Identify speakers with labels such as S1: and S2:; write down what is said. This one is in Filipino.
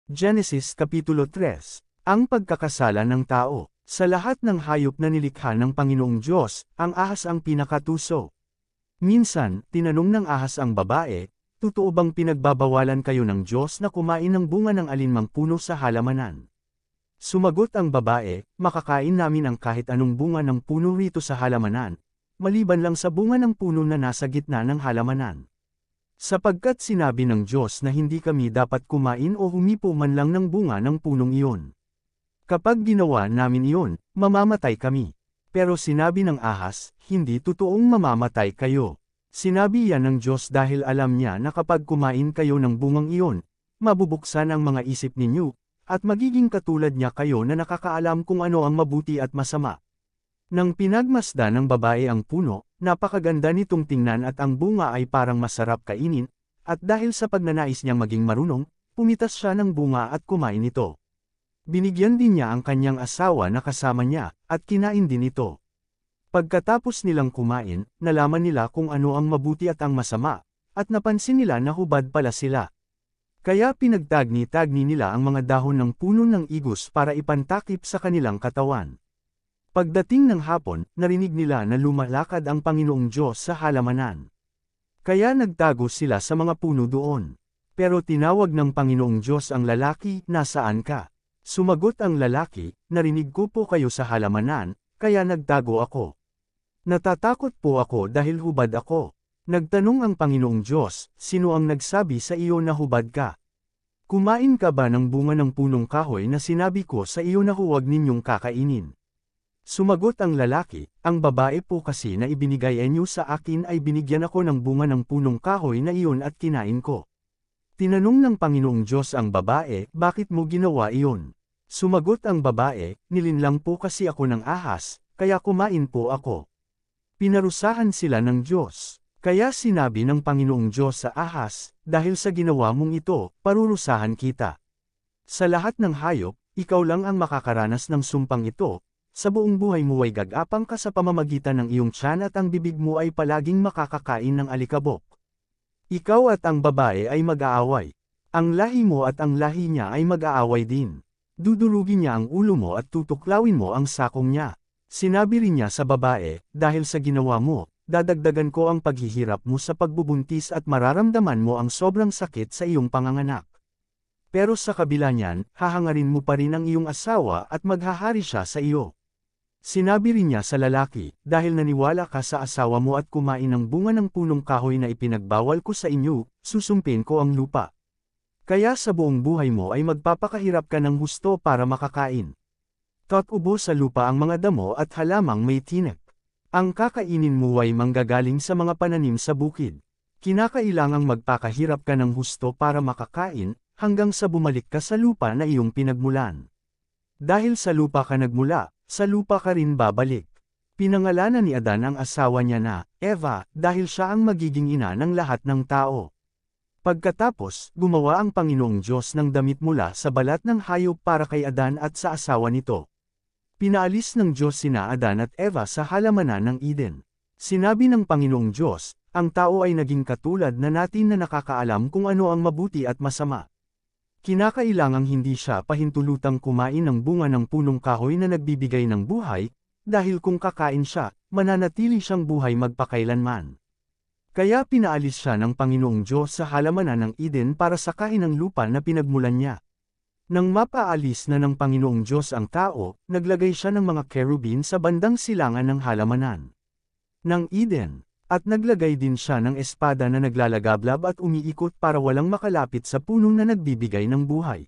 S1: Genesis Kapitulo 3. Ang pagkakasala ng tao. Sa lahat ng hayop na nilikha ng Panginoong Diyos, ang ahas ang pinakatuso. Minsan, tinanong ng ahas ang babae, "Totoo bang pinagbabawalan kayo ng Diyos na kumain ng bunga ng alinmang puno sa halamanan?" Sumagot ang babae, "Makakain namin ang kahit anong bunga ng puno rito sa halamanan, maliban lang sa bunga ng puno na nasa gitna ng halamanan. Sapagkat sinabi ng Diyos na hindi kami dapat kumain o humipo man lang ng bunga ng punong iyon. Kapag ginawa namin iyon, mamamatay kami." Pero sinabi ng ahas, "Hindi totoong mamamatay kayo." Sinabi yan ng Diyos dahil alam niya na kapag kumain kayo ng bungang iyon, mabubuksan ang mga isip ninyo, at magiging katulad niya kayo na nakakaalam kung ano ang mabuti at masama. Nang pinagmasdan ng babae ang puno, napakaganda nitong tingnan at ang bunga ay parang masarap kainin, at dahil sa pagnanais niyang maging marunong, pumitas siya ng bunga at kumain ito. Binigyan din niya ang kanyang asawa na kasama niya, at kinain din ito. Pagkatapos nilang kumain, nalaman nila kung ano ang mabuti at ang masama, at napansin nila na hubad pala sila. Kaya pinagtagni-tagni nila ang mga dahon ng puno ng igus para ipantakip sa kanilang katawan. Pagdating ng hapon, narinig nila na lumalakad ang Panginoong Diyos sa halamanan. Kaya nagtago sila sa mga puno doon. Pero tinawag ng Panginoong Diyos ang lalaki, "Nasaan ka?" Sumagot ang lalaki, "Narinig ko po kayo sa halamanan, kaya nagtago ako. Natatakot po ako dahil hubad ako." Nagtanong ang Panginoong Diyos, "Sino ang nagsabi sa iyo na hubad ka? Kumain ka ba ng bunga ng punong kahoy na sinabi ko sa iyo na huwag ninyong kakainin?" Sumagot ang lalaki, "Ang babae po kasi na ibinigay niyo sa akin ay binigyan ako ng bunga ng punong kahoy na iyon at kinain ko." Tinanong ng Panginoong Diyos ang babae, "Bakit mo ginawa iyon?" Sumagot ang babae, "Nilinlang po kasi ako ng ahas, kaya kumain po ako." Pinarusahan sila ng Diyos. Kaya sinabi ng Panginoong Diyos sa ahas, "Dahil sa ginawa mong ito, parurusahan kita. Sa lahat ng hayop, ikaw lang ang makakaranas ng sumpang ito. Sa buong buhay mo ay gagapang ka sa pamamagitan ng iyong tiyan at ang bibig mo ay palaging makakakain ng alikabok. Ikaw at ang babae ay mag-aaway. Ang lahi mo at ang lahi niya ay mag-aaway din. Dudurugin niya ang ulo mo at tutuklawin mo ang sakong niya." Sinabi rin niya sa babae, "Dahil sa ginawa mo, dadagdagan ko ang paghihirap mo sa pagbubuntis at mararamdaman mo ang sobrang sakit sa iyong panganganak. Pero sa kabila niyan, hahangarin mo pa rin ang iyong asawa at maghahari siya sa iyo." Sinabi rin niya sa lalaki, "Dahil naniwala ka sa asawa mo at kumain ng bunga ng punong kahoy na ipinagbawal ko sa inyo, susumpin ko ang lupa. Kaya sa buong buhay mo ay magpapakahirap ka ng husto para makakain. Tatubo sa lupa ang mga damo at halamang may tinik. Ang kakainin mo ay manggagaling sa mga pananim sa bukid. Kinakailangang magpakahirap ka ng husto para makakain, hanggang sa bumalik ka sa lupa na iyong pinagmulan. Dahil sa lupa ka nagmula, sa lupa ka rin babalik." Pinangalanan ni Adan ang asawa niya na Eva, dahil siya ang magiging ina ng lahat ng tao. Pagkatapos, gumawa ang Panginoong Diyos ng damit mula sa balat ng hayop para kay Adan at sa asawa nito. Pinaalis ng Diyos sina Adan at Eva sa halamanan ng Eden. Sinabi ng Panginoong Diyos, "Ang tao ay naging katulad na natin na nakakaalam kung ano ang mabuti at masama. Kinakailangang hindi siya pahintulutang kumain ng bunga ng punong kahoy na nagbibigay ng buhay, dahil kung kakain siya, mananatili siyang buhay magpakailanman." Kaya pinaalis siya ng Panginoong Diyos sa halamanan ng Eden para sakain ang lupa na pinagmulan niya. Nang mapaalis na ng Panginoong Diyos ang tao, naglagay siya ng mga kerubin sa bandang silangan ng halamanan ng Eden, at naglagay din siya ng espada na naglalagablab at umiikot para walang makalapit sa punong na nagbibigay ng buhay.